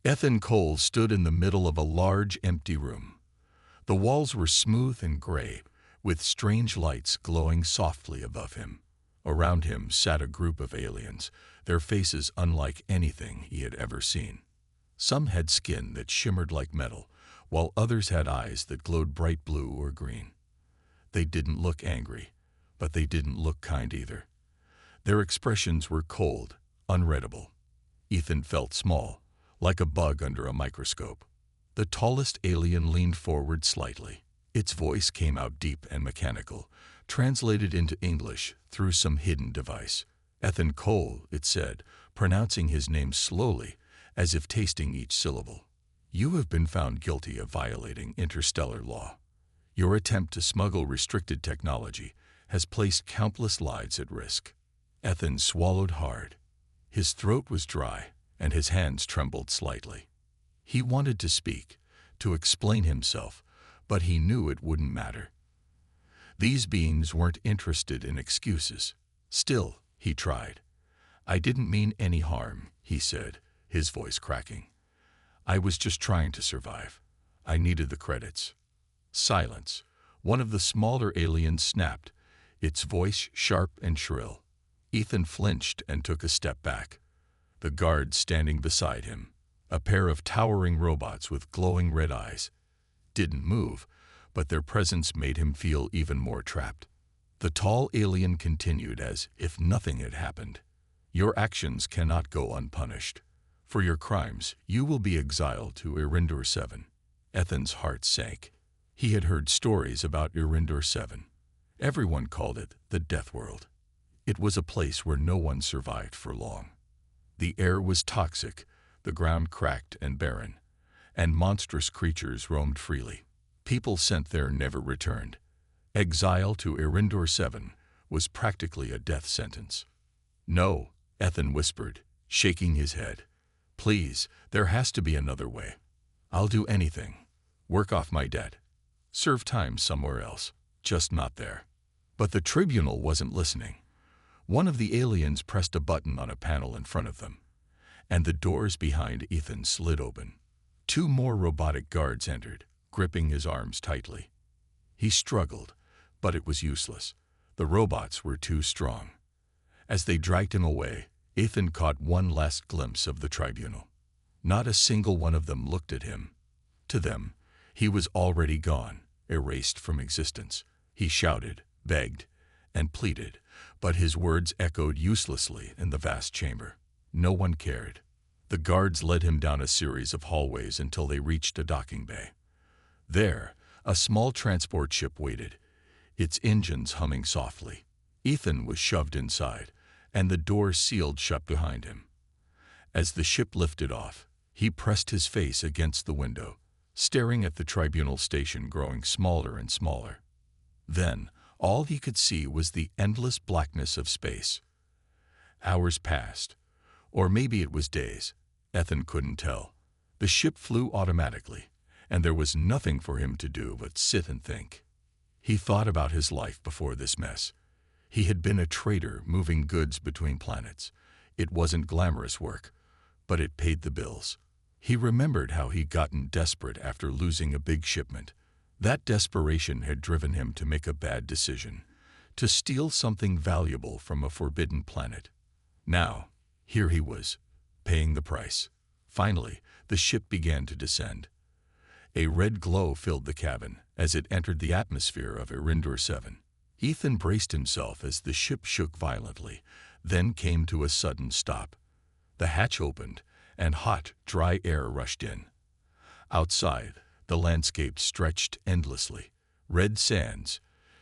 Ethan Cole stood in the middle of a large, empty room. The walls were smooth and gray, with strange lights glowing softly above him. Around him sat a group of aliens, their faces unlike anything he had ever seen. Some had skin that shimmered like metal, while others had eyes that glowed bright blue or green. They didn't look angry, but they didn't look kind either. Their expressions were cold, unreadable. Ethan felt small, like a bug under a microscope. The tallest alien leaned forward slightly. Its voice came out deep and mechanical, translated into English through some hidden device. Ethan Cole, it said, pronouncing his name slowly, as if tasting each syllable. You have been found guilty of violating interstellar law. Your attempt to smuggle restricted technology has placed countless lives at risk. Ethan swallowed hard. His throat was dry, and his hands trembled slightly. He wanted to speak, to explain himself, but he knew it wouldn't matter. These beings weren't interested in excuses. Still, he tried. I didn't mean any harm, he said, his voice cracking. I was just trying to survive. I needed the credits. Silence. One of the smaller aliens snapped, its voice sharp and shrill. Ethan flinched and took a step back. The guards standing beside him, a pair of towering robots with glowing red eyes, didn't move, but their presence made him feel even more trapped. The tall alien continued as if nothing had happened. Your actions cannot go unpunished. For your crimes, you will be exiled to Irindor 7. Ethan's heart sank. He had heard stories about Irindor 7. Everyone called it the Deathworld. It was a place where no one survived for long. The air was toxic, the ground cracked and barren, and monstrous creatures roamed freely. People sent there never returned. Exile to Irindor 7 was practically a death sentence. No, Ethan whispered, shaking his head. Please, there has to be another way. I'll do anything. Work off my debt. Serve time somewhere else, just not there. But the tribunal wasn't listening. One of the aliens pressed a button on a panel in front of them, and the doors behind Ethan slid open. 2 more robotic guards entered, gripping his arms tightly. He struggled, but it was useless. The robots were too strong. As they dragged him away, Ethan caught one last glimpse of the tribunal. Not a single one of them looked at him. To them, he was already gone, erased from existence. He shouted, begged, and pleaded, but his words echoed uselessly in the vast chamber. No one cared. The guards led him down a series of hallways until they reached a docking bay. There, a small transport ship waited, its engines humming softly. Ethan was shoved inside, and the door sealed shut behind him. As the ship lifted off, he pressed his face against the window, staring at the tribunal station growing smaller and smaller. Then, all he could see was the endless blackness of space. Hours passed, or maybe it was days. Ethan couldn't tell. The ship flew automatically, and there was nothing for him to do but sit and think. He thought about his life before this mess. He had been a trader moving goods between planets. It wasn't glamorous work, but it paid the bills. He remembered how he'd gotten desperate after losing a big shipment. That desperation had driven him to make a bad decision, to steal something valuable from a forbidden planet. Now, here he was, paying the price. Finally, the ship began to descend. A red glow filled the cabin as it entered the atmosphere of Irindor 7. Ethan braced himself as the ship shook violently, then came to a sudden stop. The hatch opened, and hot, dry air rushed in. Outside, the landscape stretched endlessly. Red sands,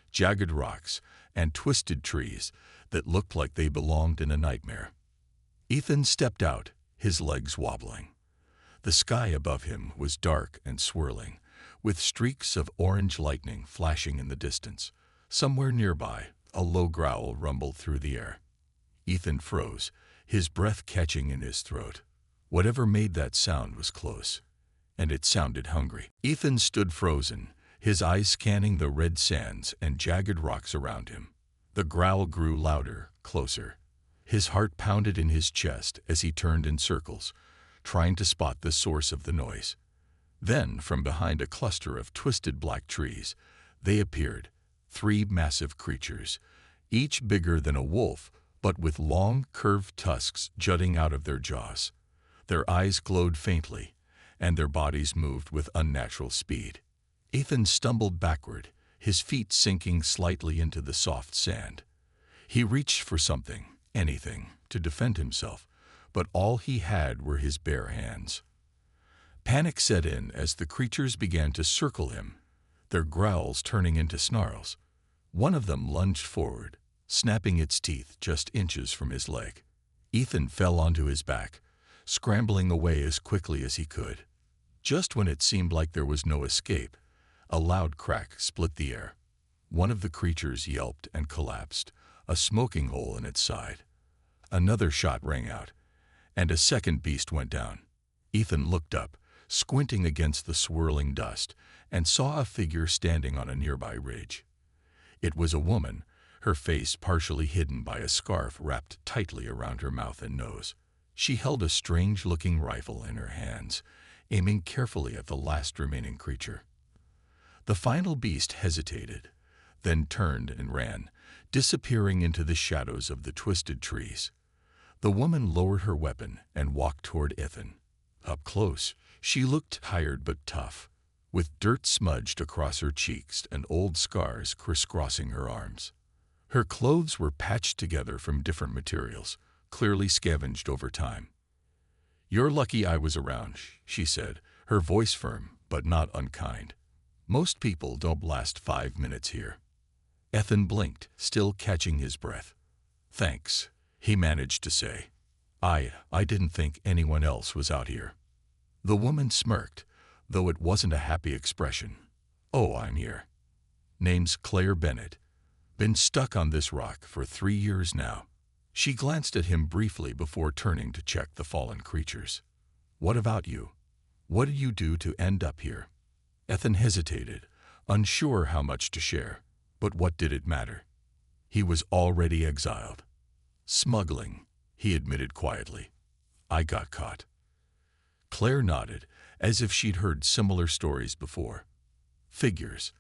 jagged rocks, and twisted trees that looked like they belonged in a nightmare. Ethan stepped out, his legs wobbling. The sky above him was dark and swirling, with streaks of orange lightning flashing in the distance. Somewhere nearby, a low growl rumbled through the air. Ethan froze, his breath catching in his throat. Whatever made that sound was close, and it sounded hungry. Ethan stood frozen, his eyes scanning the red sands and jagged rocks around him. The growl grew louder, closer. His heart pounded in his chest as he turned in circles, trying to spot the source of the noise. Then, from behind a cluster of twisted black trees, they appeared, 3 massive creatures, each bigger than a wolf, but with long, curved tusks jutting out of their jaws. Their eyes glowed faintly, and their bodies moved with unnatural speed. Ethan stumbled backward, his feet sinking slightly into the soft sand. He reached for something, anything, to defend himself, but all he had were his bare hands. Panic set in as the creatures began to circle him, their growls turning into snarls. One of them lunged forward, snapping its teeth just inches from his leg. Ethan fell onto his back, scrambling away as quickly as he could. Just when it seemed like there was no escape, a loud crack split the air. One of the creatures yelped and collapsed, a smoking hole in its side. Another shot rang out, and a second beast went down. Ethan looked up, squinting against the swirling dust, and saw a figure standing on a nearby ridge. It was a woman, her face partially hidden by a scarf wrapped tightly around her mouth and nose. She held a strange-looking rifle in her hands, aiming carefully at the last remaining creature. The final beast hesitated, then turned and ran, disappearing into the shadows of the twisted trees. The woman lowered her weapon and walked toward Ethan. Up close, she looked tired but tough, with dirt smudged across her cheeks and old scars crisscrossing her arms. Her clothes were patched together from different materials, clearly scavenged over time. "You're lucky I was around," she said, her voice firm but not unkind. "Most people don't last 5 minutes here." Ethan blinked, still catching his breath. "Thanks," he managed to say. I didn't think anyone else was out here." The woman smirked, though it wasn't a happy expression. "Oh, I'm here. Name's Claire Bennett. Been stuck on this rock for 3 years now." She glanced at him briefly before turning to check the fallen creatures. "What about you? What did you do to end up here?" Ethan hesitated, unsure how much to share, but what did it matter? He was already exiled. "Smuggling," he admitted quietly. "I got caught." Claire nodded, as if she'd heard similar stories before. "Figures.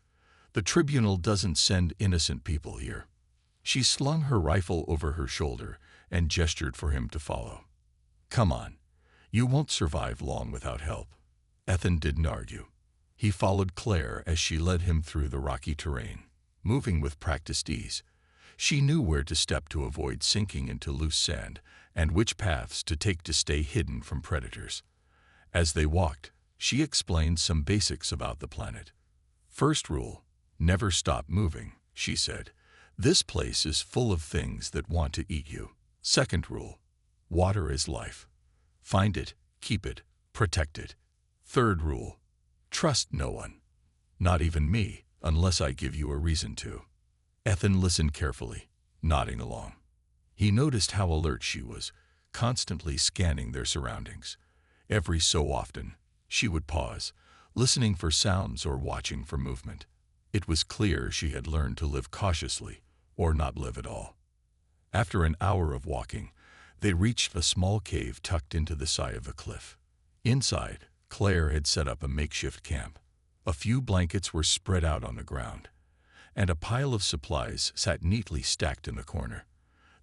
The tribunal doesn't send innocent people here." She slung her rifle over her shoulder and gestured for him to follow. "Come on. You won't survive long without help." Ethan didn't argue. He followed Claire as she led him through the rocky terrain, moving with practiced ease. She knew where to step to avoid sinking into loose sand and which paths to take to stay hidden from predators. As they walked, she explained some basics about the planet. "First rule, never stop moving," she said. "This place is full of things that want to eat you." Second rule, water is life. Find it, keep it, protect it. Third rule, trust no one. Not even me, unless I give you a reason to. Ethan listened carefully, nodding along. He noticed how alert she was, constantly scanning their surroundings. Every so often, she would pause, listening for sounds or watching for movement. It was clear she had learned to live cautiously, or not live at all. After an hour of walking, they reached a small cave tucked into the side of a cliff. Inside, Claire had set up a makeshift camp. A few blankets were spread out on the ground, and a pile of supplies sat neatly stacked in the corner.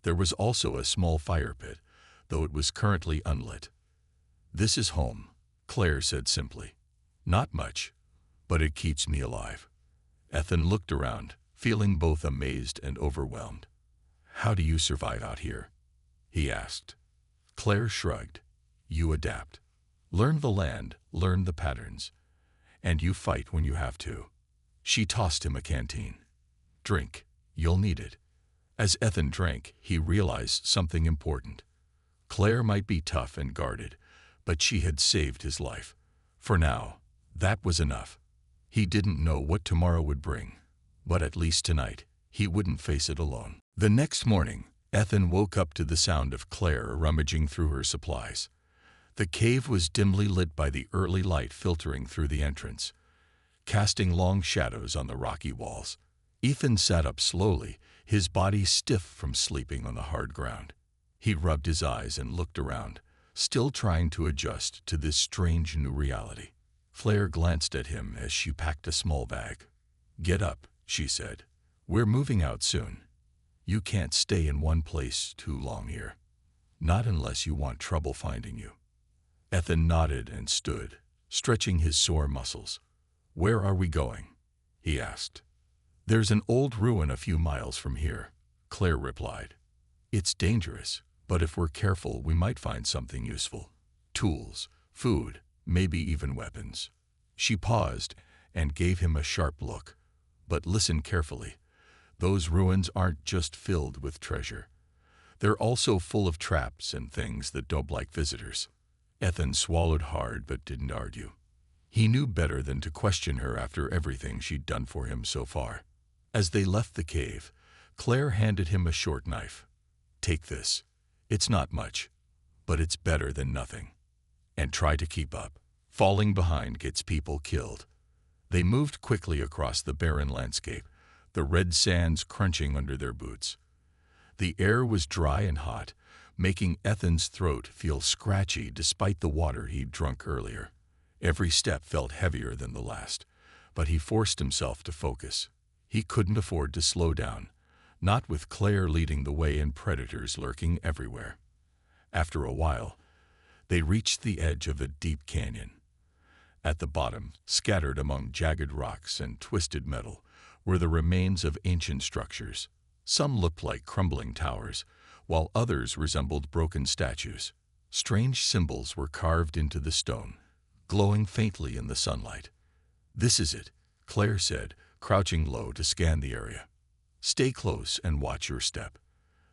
There was also a small fire pit, though it was currently unlit. "This is home," Claire said simply. "Not much, but it keeps me alive." Ethan looked around, feeling both amazed and overwhelmed. "How do you survive out here?" he asked. Claire shrugged. "You adapt. Learn the land, learn the patterns, and you fight when you have to." She tossed him a canteen. "Drink. You'll need it." As Ethan drank, he realized something important. Claire might be tough and guarded, but she had saved his life. For now, that was enough. He didn't know what tomorrow would bring, but at least tonight, he wouldn't face it alone. The next morning, Ethan woke up to the sound of Claire rummaging through her supplies. The cave was dimly lit by the early light filtering through the entrance, casting long shadows on the rocky walls. Ethan sat up slowly, his body stiff from sleeping on the hard ground. He rubbed his eyes and looked around, still trying to adjust to this strange new reality. Claire glanced at him as she packed a small bag. "Get up," she said. "We're moving out soon. You can't stay in one place too long here. Not unless you want trouble finding you." Ethan nodded and stood, stretching his sore muscles. "Where are we going?" he asked. "There's an old ruin a few miles from here," Claire replied. "It's dangerous, but if we're careful, we might find something useful. Tools, food, maybe even weapons." She paused and gave him a sharp look. "But listen carefully. Those ruins aren't just filled with treasure. They're also full of traps and things that don't like visitors." Ethan swallowed hard but didn't argue. He knew better than to question her after everything she'd done for him so far. As they left the cave, Claire handed him a short knife. "Take this. It's not much, but it's better than nothing. And try to keep up. Falling behind gets people killed." They moved quickly across the barren landscape, the red sands crunching under their boots. The air was dry and hot, making Ethan's throat feel scratchy despite the water he'd drunk earlier. Every step felt heavier than the last, but he forced himself to focus. He couldn't afford to slow down, not with Claire leading the way and predators lurking everywhere. After a while, they reached the edge of a deep canyon. At the bottom, scattered among jagged rocks and twisted metal, were the remains of ancient structures. Some looked like crumbling towers, while others resembled broken statues. Strange symbols were carved into the stone, glowing faintly in the sunlight. "This is it," Claire said, crouching low to scan the area. "Stay close and watch your step.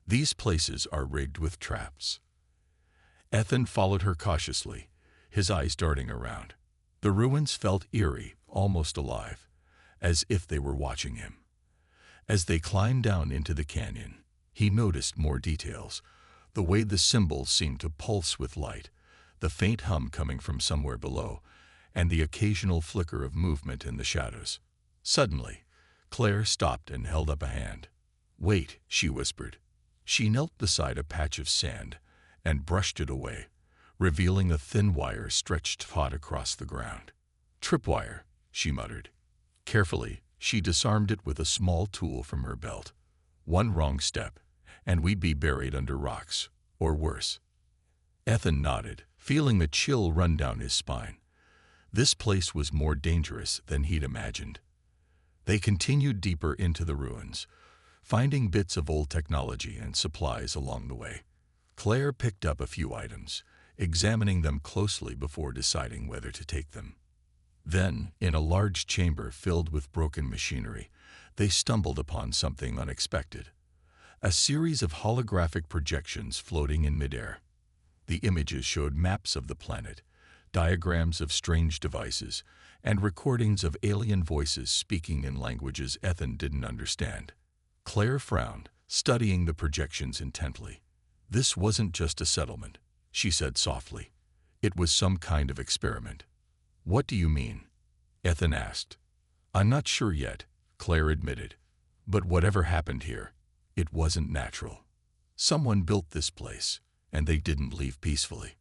These places are rigged with traps." Ethan followed her cautiously, his eyes darting around. The ruins felt eerie, almost alive, as if they were watching him. As they climbed down into the canyon, he noticed more details, the way the symbols seemed to pulse with light, the faint hum coming from somewhere below, and the occasional flicker of movement in the shadows. Suddenly, Claire stopped and held up a hand. "Wait," she whispered. She knelt beside a patch of sand and brushed it away, revealing a thin wire stretched taut across the ground. "Tripwire," she muttered. Carefully, she disarmed it with a small tool from her belt. One wrong step, and we'd be buried under rocks, or worse. Ethan nodded, feeling a chill run down his spine. This place was more dangerous than he'd imagined. They continued deeper into the ruins, finding bits of old technology and supplies along the way. Claire picked up a few items, examining them closely before deciding whether to take them. Then, in a large chamber filled with broken machinery, they stumbled upon something unexpected. A series of holographic projections floating in midair. The images showed maps of the planet, diagrams of strange devices, and recordings of alien voices speaking in languages Ethan didn't understand. Claire frowned, studying the projections intently. "This wasn't just a settlement," she said softly. "It was some kind of experiment." "What do you mean?" Ethan asked. "I'm not sure yet," Claire admitted. "But whatever happened here, it wasn't natural. Someone built this place, and they didn't leave peacefully."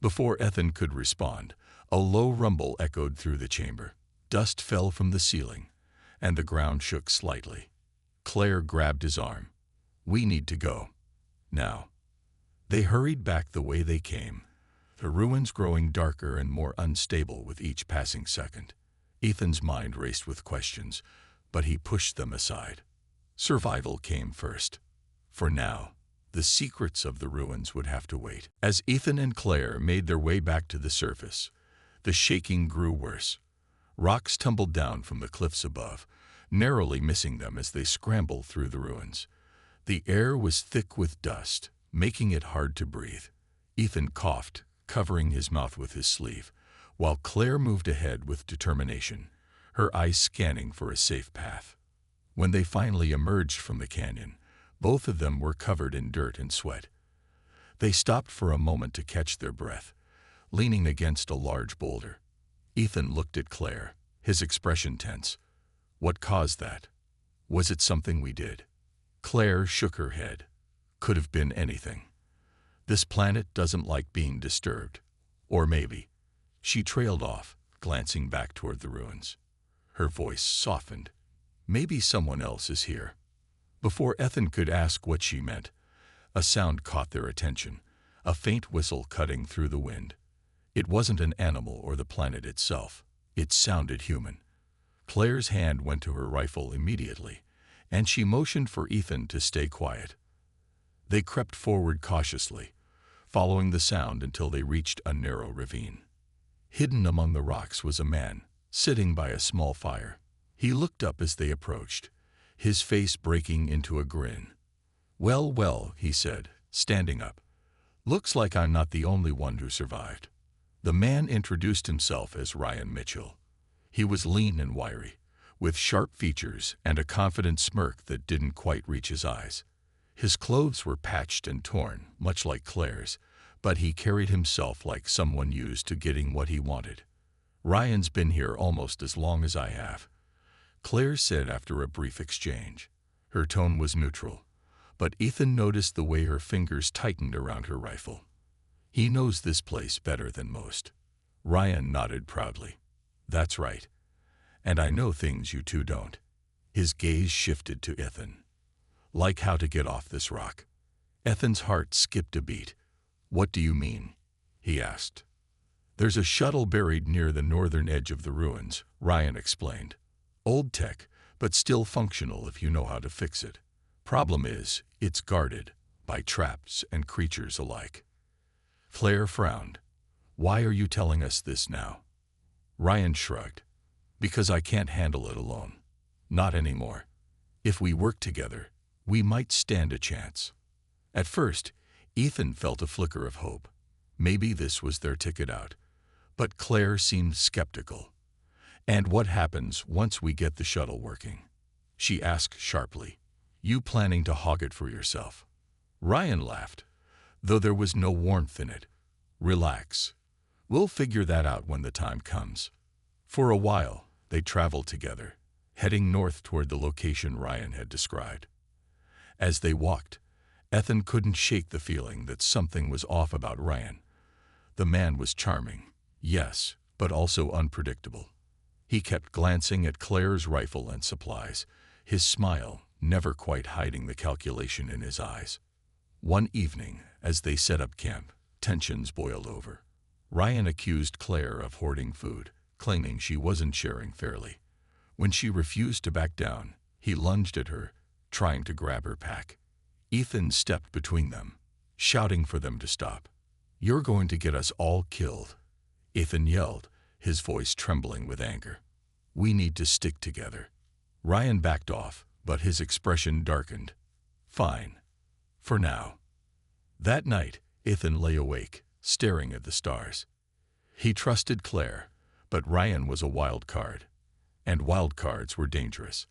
Before Ethan could respond, a low rumble echoed through the chamber. Dust fell from the ceiling, and the ground shook slightly. Claire grabbed his arm. "We need to go. Now." They hurried back the way they came, the ruins growing darker and more unstable with each passing second. Ethan's mind raced with questions, but he pushed them aside. Survival came first. For now, the secrets of the ruins would have to wait. As Ethan and Claire made their way back to the surface, the shaking grew worse. Rocks tumbled down from the cliffs above, narrowly missing them as they scrambled through the ruins. The air was thick with dust, making it hard to breathe. Ethan coughed, covering his mouth with his sleeve, while Claire moved ahead with determination, her eyes scanning for a safe path. When they finally emerged from the canyon, both of them were covered in dirt and sweat. They stopped for a moment to catch their breath, leaning against a large boulder. Ethan looked at Claire, his expression tense. "What caused that? Was it something we did?" Claire shook her head. "Could have been anything. This planet doesn't like being disturbed. Or maybe. She trailed off, glancing back toward the ruins. Her voice softened. Maybe someone else is here. Before Ethan could ask what she meant, a sound caught their attention, a faint whistle cutting through the wind. It wasn't an animal or the planet itself. It sounded human. Claire's hand went to her rifle immediately, and she motioned for Ethan to stay quiet. They crept forward cautiously, following the sound until they reached a narrow ravine. Hidden among the rocks was a man, sitting by a small fire. He looked up as they approached, his face breaking into a grin. "Well, well," he said, standing up. "Looks like I'm not the only one who survived." The man introduced himself as Ryan Mitchell. He was lean and wiry, with sharp features and a confident smirk that didn't quite reach his eyes. His clothes were patched and torn, much like Claire's, but he carried himself like someone used to getting what he wanted. "Ryan's been here almost as long as I have," Claire said after a brief exchange. Her tone was neutral, but Ethan noticed the way her fingers tightened around her rifle. "He knows this place better than most." Ryan nodded proudly. "That's right. And I know things you two don't." His gaze shifted to Ethan. "Like how to get off this rock." Ethan's heart skipped a beat. "What do you mean?" he asked. "There's a shuttle buried near the northern edge of the ruins," Ryan explained. "Old tech, but still functional if you know how to fix it. Problem is, it's guarded by traps and creatures alike." Claire frowned. "Why are you telling us this now?" Ryan shrugged. "Because I can't handle it alone. Not anymore. If we work together, we might stand a chance." At first, Ethan felt a flicker of hope. Maybe this was their ticket out. But Claire seemed skeptical. "And what happens once we get the shuttle working?" she asked sharply. "You planning to hog it for yourself?" Ryan laughed, though there was no warmth in it. "Relax. We'll figure that out when the time comes." For a while, they traveled together, heading north toward the location Ryan had described. As they walked, Ethan couldn't shake the feeling that something was off about Ryan. The man was charming, yes, but also unpredictable. He kept glancing at Claire's rifle and supplies, his smile never quite hiding the calculation in his eyes. One evening, as they set up camp, tensions boiled over. Ryan accused Claire of hoarding food, claiming she wasn't sharing fairly. When she refused to back down, he lunged at her, trying to grab her pack. Ethan stepped between them, shouting for them to stop. "You're going to get us all killed," Ethan yelled, his voice trembling with anger. "We need to stick together." Ryan backed off, but his expression darkened. "Fine. For now." That night, Ethan lay awake, staring at the stars. He trusted Claire, but Ryan was a wild card, and wild cards were dangerous.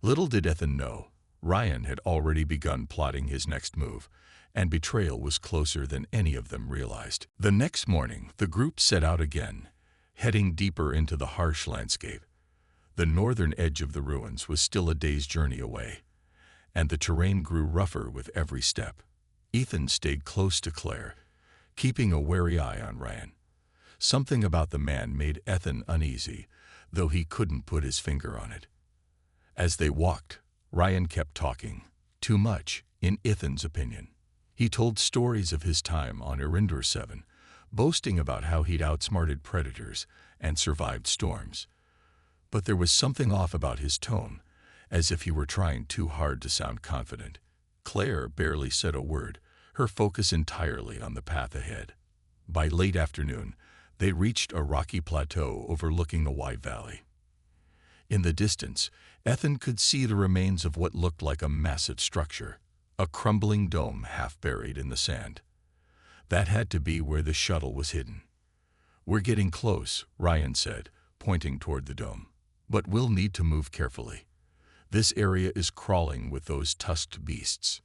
Little did Ethan know, Ryan had already begun plotting his next move, and betrayal was closer than any of them realized. The next morning, the group set out again, heading deeper into the harsh landscape. The northern edge of the ruins was still a day's journey away, and the terrain grew rougher with every step. Ethan stayed close to Claire, keeping a wary eye on Ryan. Something about the man made Ethan uneasy, though he couldn't put his finger on it. As they walked, Ryan kept talking, too much, in Ethan's opinion. He told stories of his time on Erindor 7, boasting about how he'd outsmarted predators and survived storms. But there was something off about his tone, as if he were trying too hard to sound confident. Claire barely said a word, her focus entirely on the path ahead. By late afternoon, they reached a rocky plateau overlooking a wide valley. In the distance, Ethan could see the remains of what looked like a massive structure, a crumbling dome half buried in the sand. That had to be where the shuttle was hidden. "We're getting close," Ryan said, pointing toward the dome. "But we'll need to move carefully. This area is crawling with those tusked beasts."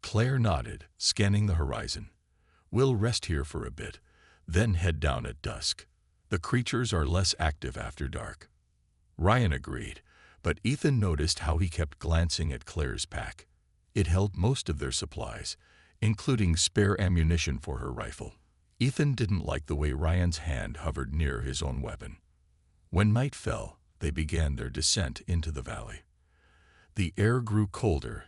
Claire nodded, scanning the horizon. "We'll rest here for a bit, then head down at dusk. The creatures are less active after dark." Ryan agreed, but Ethan noticed how he kept glancing at Claire's pack. It held most of their supplies, including spare ammunition for her rifle. Ethan didn't like the way Ryan's hand hovered near his own weapon. When night fell, they began their descent into the valley. The air grew colder,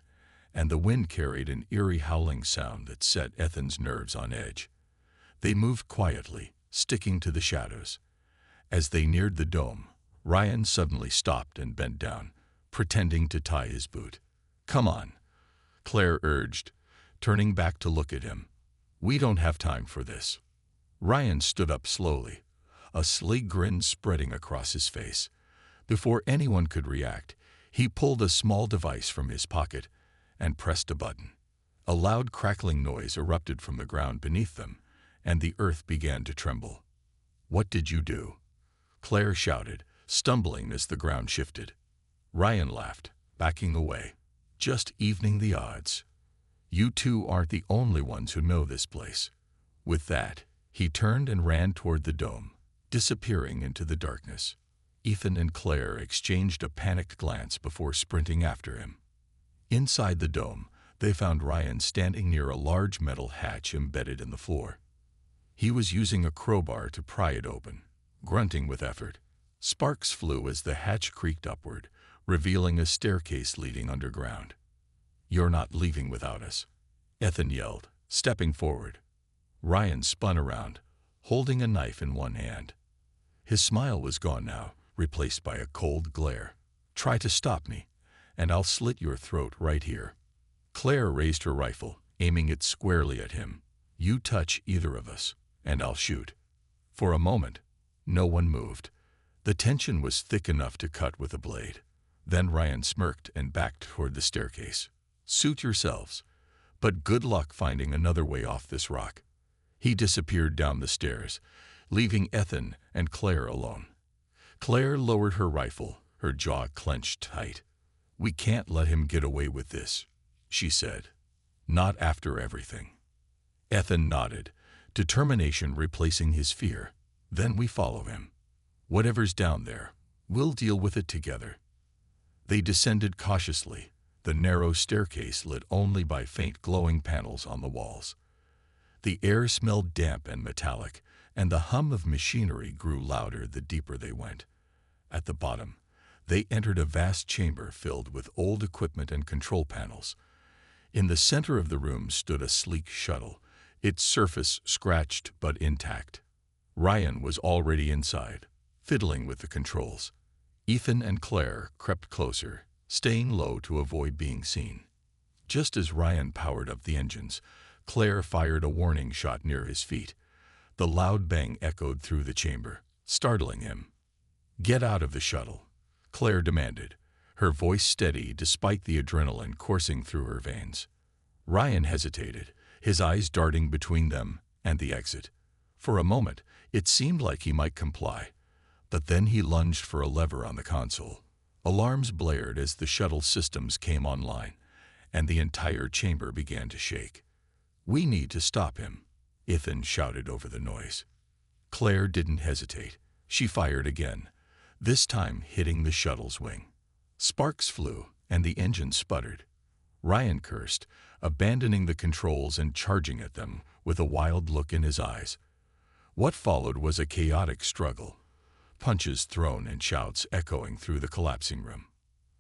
and the wind carried an eerie howling sound that set Ethan's nerves on edge. They moved quietly, sticking to the shadows. As they neared the dome, Ryan suddenly stopped and bent down, pretending to tie his boot. "Come on," Claire urged, turning back to look at him. "We don't have time for this." Ryan stood up slowly, a sly grin spreading across his face. Before anyone could react, he pulled a small device from his pocket and pressed a button. A loud crackling noise erupted from the ground beneath them, and the earth began to tremble. "What did you do?" Claire shouted, stumbling as the ground shifted. Ryan laughed, backing away. "Just evening the odds. You two aren't the only ones who know this place." With that, he turned and ran toward the dome, disappearing into the darkness. Ethan and Claire exchanged a panicked glance before sprinting after him. Inside the dome, they found Ryan standing near a large metal hatch embedded in the floor. He was using a crowbar to pry it open, grunting with effort. Sparks flew as the hatch creaked upward, revealing a staircase leading underground. "You're not leaving without us," Ethan yelled, stepping forward. Ryan spun around, holding a knife in one hand. His smile was gone now, replaced by a cold glare. "Try to stop me, and I'll slit your throat right here." Claire raised her rifle, aiming it squarely at him. "You touch either of us, and I'll shoot." For a moment, no one moved. The tension was thick enough to cut with a blade. Then Ryan smirked and backed toward the staircase. "Suit yourselves, but good luck finding another way off this rock." He disappeared down the stairs, leaving Ethan and Claire alone. Claire lowered her rifle, her jaw clenched tight. "We can't let him get away with this," she said. "Not after everything." Ethan nodded, determination replacing his fear. "Then we follow him. Whatever's down there, we'll deal with it together." They descended cautiously, the narrow staircase lit only by faint glowing panels on the walls. The air smelled damp and metallic, and the hum of machinery grew louder the deeper they went. At the bottom, they entered a vast chamber filled with old equipment and control panels. In the center of the room stood a sleek shuttle, its surface scratched but intact. Ryan was already inside, fiddling with the controls. Ethan and Claire crept closer, staying low to avoid being seen. Just as Ryan powered up the engines, Claire fired a warning shot near his feet. The loud bang echoed through the chamber, startling him. "Get out of the shuttle," Claire demanded, her voice steady despite the adrenaline coursing through her veins. Ryan hesitated, his eyes darting between them and the exit. For a moment, it seemed like he might comply, but then he lunged for a lever on the console. Alarms blared as the shuttle systems came online, and the entire chamber began to shake. "We need to stop him," Ethan shouted over the noise. Claire didn't hesitate. She fired again, this time hitting the shuttle's wing. Sparks flew, and the engine sputtered. Ryan cursed, abandoning the controls and charging at them with a wild look in his eyes. What followed was a chaotic struggle, punches thrown and shouts echoing through the collapsing room.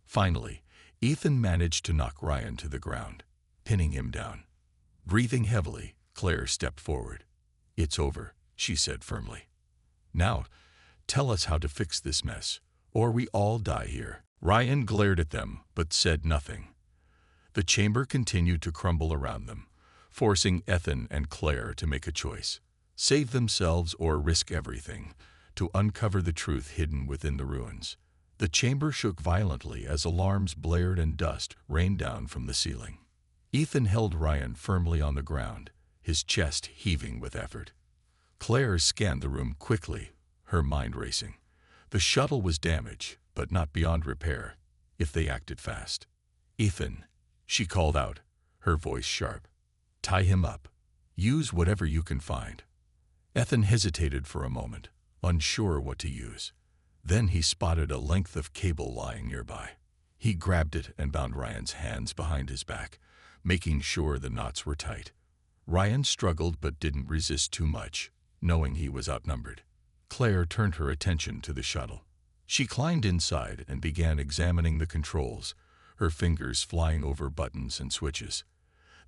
Finally, Ethan managed to knock Ryan to the ground, pinning him down. Breathing heavily, Claire stepped forward. "It's over," she said firmly. "Now, tell us how to fix this mess, or we all die here." Ryan glared at them, but said nothing. The chamber continued to crumble around them, forcing Ethan and Claire to make a choice: save themselves or risk everything to uncover the truth hidden within the ruins. The chamber shook violently as alarms blared and dust rained down from the ceiling. Ethan held Ryan firmly on the ground, his chest heaving with effort. Claire scanned the room quickly, her mind racing. The shuttle was damaged, but not beyond repair, if they acted fast. "Ethan," she called out, her voice sharp. "Tie him up. Use whatever you can find." Ethan hesitated for a moment, unsure what to use. Then he spotted a length of cable lying nearby. He grabbed it and bound Ryan's hands behind his back, making sure the knots were tight. Ryan struggled but didn't resist too much, knowing he was outnumbered. Claire turned her attention to the shuttle. She climbed inside and began examining the controls, her fingers flying over buttons and switches.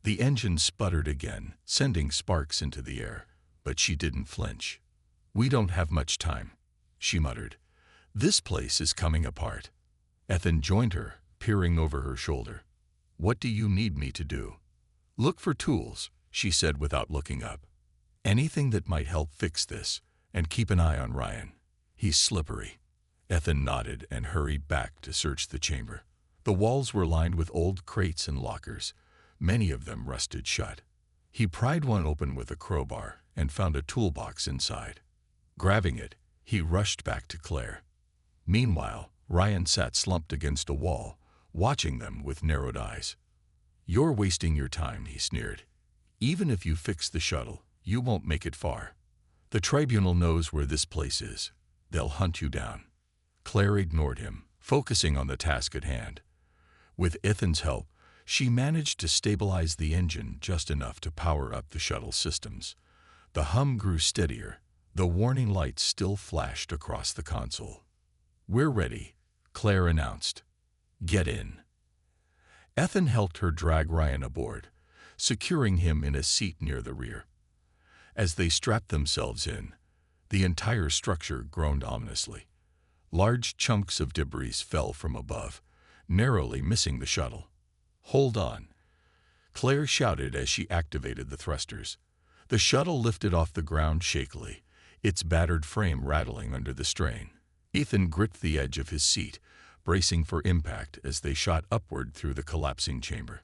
The engine sputtered again, sending sparks into the air, but she didn't flinch. "We don't have much time," she muttered. "This place is coming apart." Ethan joined her, peering over her shoulder. "What do you need me to do?" "Look for tools," she said without looking up. "Anything that might help fix this, and keep an eye on Ryan. He's slippery." Ethan nodded and hurried back to search the chamber. The walls were lined with old crates and lockers, many of them rusted shut. He pried one open with a crowbar and found a toolbox inside. Grabbing it, he rushed back to Claire. Meanwhile, Ryan sat slumped against a wall, watching them with narrowed eyes. "You're wasting your time," he sneered. "Even if you fix the shuttle, you won't make it far. The tribunal knows where this place is. They'll hunt you down." Claire ignored him, focusing on the task at hand. With Ethan's help, she managed to stabilize the engine just enough to power up the shuttle systems. The hum grew steadier. The warning lights still flashed across the console. "We're ready," Claire announced. "Get in." Ethan helped her drag Ryan aboard, securing him in a seat near the rear. As they strapped themselves in, the entire structure groaned ominously. Large chunks of debris fell from above, narrowly missing the shuttle. "Hold on," Claire shouted as she activated the thrusters. The shuttle lifted off the ground shakily, its battered frame rattling under the strain. Ethan gripped the edge of his seat, bracing for impact as they shot upward through the collapsing chamber.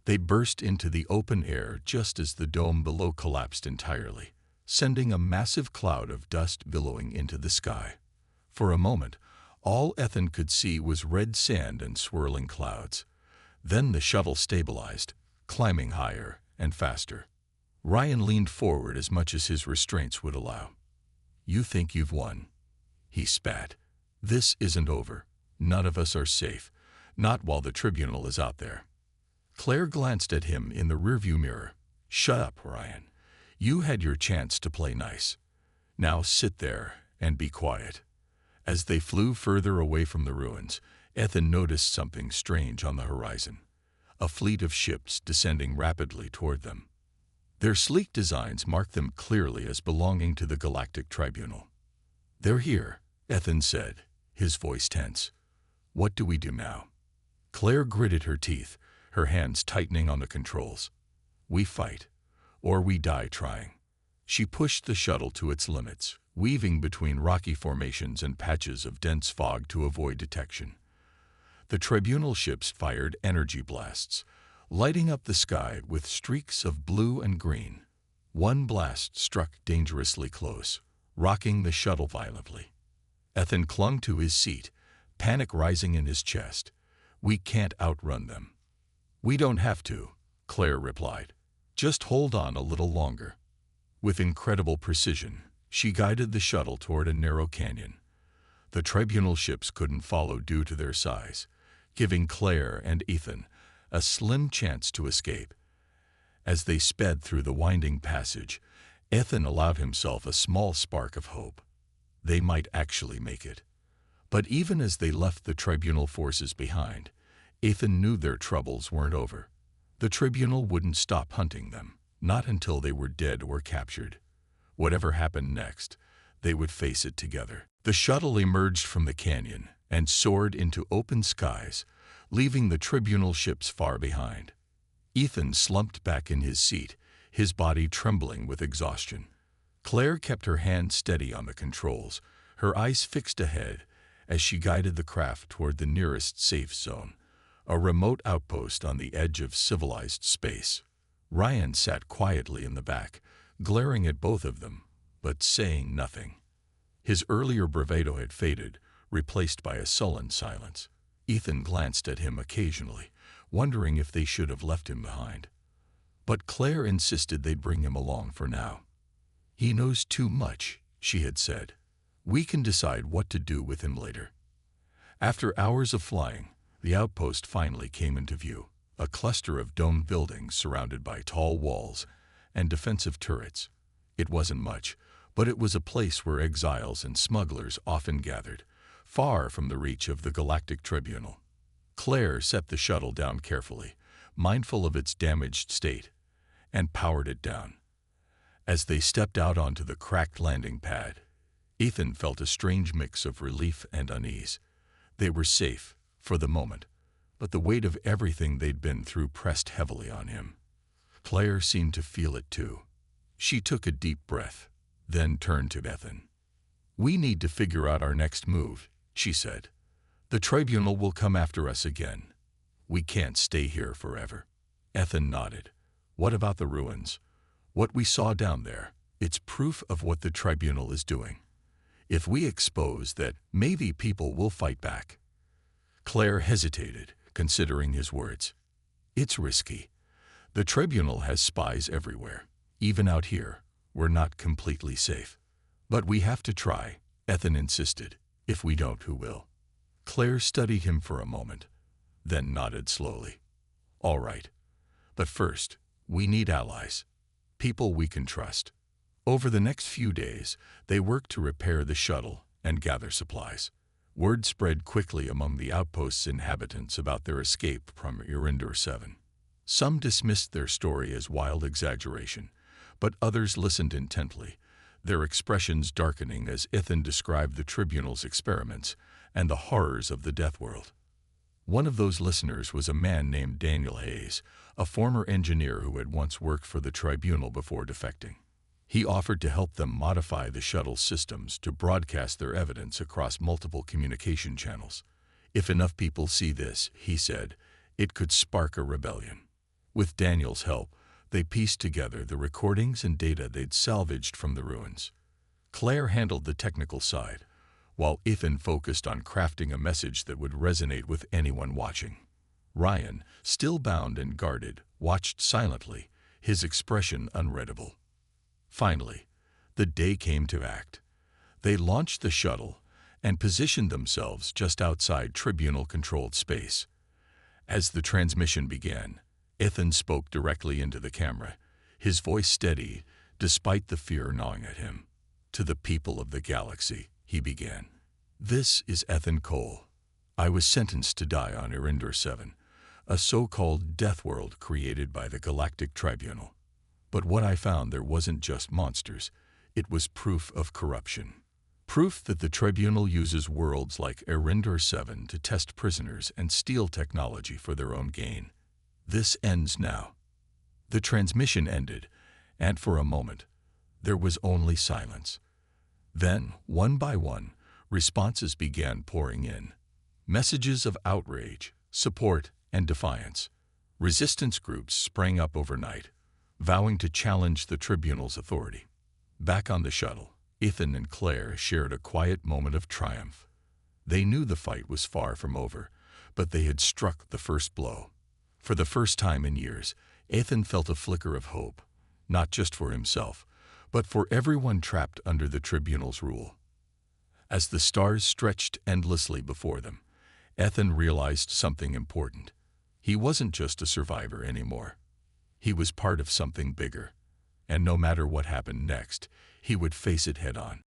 They burst into the open air just as the dome below collapsed entirely, sending a massive cloud of dust billowing into the sky. For a moment, all Ethan could see was red sand and swirling clouds. Then the shuttle stabilized, climbing higher and faster. Ryan leaned forward as much as his restraints would allow. "You think you've won?" he spat. "This isn't over. None of us are safe, not while the tribunal is out there." Claire glanced at him in the rearview mirror. "Shut up, Ryan. You had your chance to play nice. Now sit there and be quiet." As they flew further away from the ruins, Ethan noticed something strange on the horizon. A fleet of ships descending rapidly toward them. Their sleek designs marked them clearly as belonging to the Galactic Tribunal. "They're here," Ethan said, his voice tense. "What do we do now?" Claire gritted her teeth, her hands tightening on the controls. "We fight, or we die trying." She pushed the shuttle to its limits, weaving between rocky formations and patches of dense fog to avoid detection. The tribunal ships fired energy blasts, lighting up the sky with streaks of blue and green. One blast struck dangerously close, rocking the shuttle violently. Ethan clung to his seat, panic rising in his chest. "We can't outrun them." "We don't have to," Claire replied. "Just hold on a little longer." With incredible precision, she guided the shuttle toward a narrow canyon. The tribunal ships couldn't follow due to their size, giving Claire and Ethan a slim chance to escape. As they sped through the winding passage, Ethan allowed himself a small spark of hope. They might actually make it. But even as they left the tribunal forces behind, Ethan knew their troubles weren't over. The tribunal wouldn't stop hunting them, not until they were dead or captured. Whatever happened next, they would face it together. The shuttle emerged from the canyon and soared into open skies, leaving the tribunal ships far behind. Ethan slumped back in his seat, his body trembling with exhaustion. Claire kept her hand steady on the controls, her eyes fixed ahead as she guided the craft toward the nearest safe zone, a remote outpost on the edge of civilized space. Ryan sat quietly in the back, glaring at both of them, but saying nothing. His earlier bravado had faded, replaced by a sullen silence. Ethan glanced at him occasionally, wondering if they should have left him behind. But Claire insisted they'd bring him along for now. "He knows too much," she had said. "We can decide what to do with him later." After hours of flying, the outpost finally came into view, a cluster of domed buildings surrounded by tall walls and defensive turrets. It wasn't much, but it was a place where exiles and smugglers often gathered, far from the reach of the Galactic Tribunal. Claire set the shuttle down carefully, mindful of its damaged state, and powered it down. As they stepped out onto the cracked landing pad, Ethan felt a strange mix of relief and unease. They were safe, for the moment, but the weight of everything they'd been through pressed heavily on him. Claire seemed to feel it too. She took a deep breath, then turned to Ethan. "We need to figure out our next move," she said. "The Tribunal will come after us again. We can't stay here forever." Ethan nodded. "What about the ruins? What we saw down there? It's proof of what the Tribunal is doing. If we expose that, maybe people will fight back." Claire hesitated, considering his words. "It's risky. The Tribunal has spies everywhere. Even out here, we're not completely safe. But we have to try," Ethan insisted. "If we don't, who will?" Claire studied him for a moment, then nodded slowly. "All right. But first, we need allies. People we can trust." Over the next few days, they worked to repair the shuttle and gather supplies. Word spread quickly among the outpost's inhabitants about their escape from Erindor 7. Some dismissed their story as wild exaggeration, but others listened intently, their expressions darkening as Ethan described the Tribunal's experiments and the horrors of the Deathworld. One of those listeners was a man named Daniel Hayes, a former engineer who had once worked for the Tribunal before defecting. He offered to help them modify the shuttle's systems to broadcast their evidence across multiple communication channels. "If enough people see this," he said, "it could spark a rebellion." With Daniel's help, they pieced together the recordings and data they'd salvaged from the ruins. Claire handled the technical side, while Ethan focused on crafting a message that would resonate with anyone watching. Ryan, still bound and guarded, watched silently, his expression unreadable. Finally, the day came to act. They launched the shuttle and positioned themselves just outside Tribunal-controlled space. As the transmission began, Ethan spoke directly into the camera, his voice steady despite the fear gnawing at him. "To the people of the galaxy," he began. "This is Ethan Cole. I was sentenced to die on Erindor 7, a so-called Deathworld created by the Galactic Tribunal. But what I found there wasn't just monsters, it was proof of corruption. Proof that the Tribunal uses worlds like Erindor 7 to test prisoners and steal technology for their own gain. This ends now." The transmission ended, and for a moment, there was only silence. Then, one by one, responses began pouring in. Messages of outrage, support, and defiance. Resistance groups sprang up overnight, vowing to challenge the Tribunal's authority. Back on the shuttle, Ethan and Claire shared a quiet moment of triumph. They knew the fight was far from over, but they had struck the first blow. For the first time in years, Ethan felt a flicker of hope, not just for himself, but for everyone trapped under the Tribunal's rule. As the stars stretched endlessly before them, Ethan realized something important. He wasn't just a survivor anymore. He was part of something bigger, and no matter what happened next, he would face it head-on.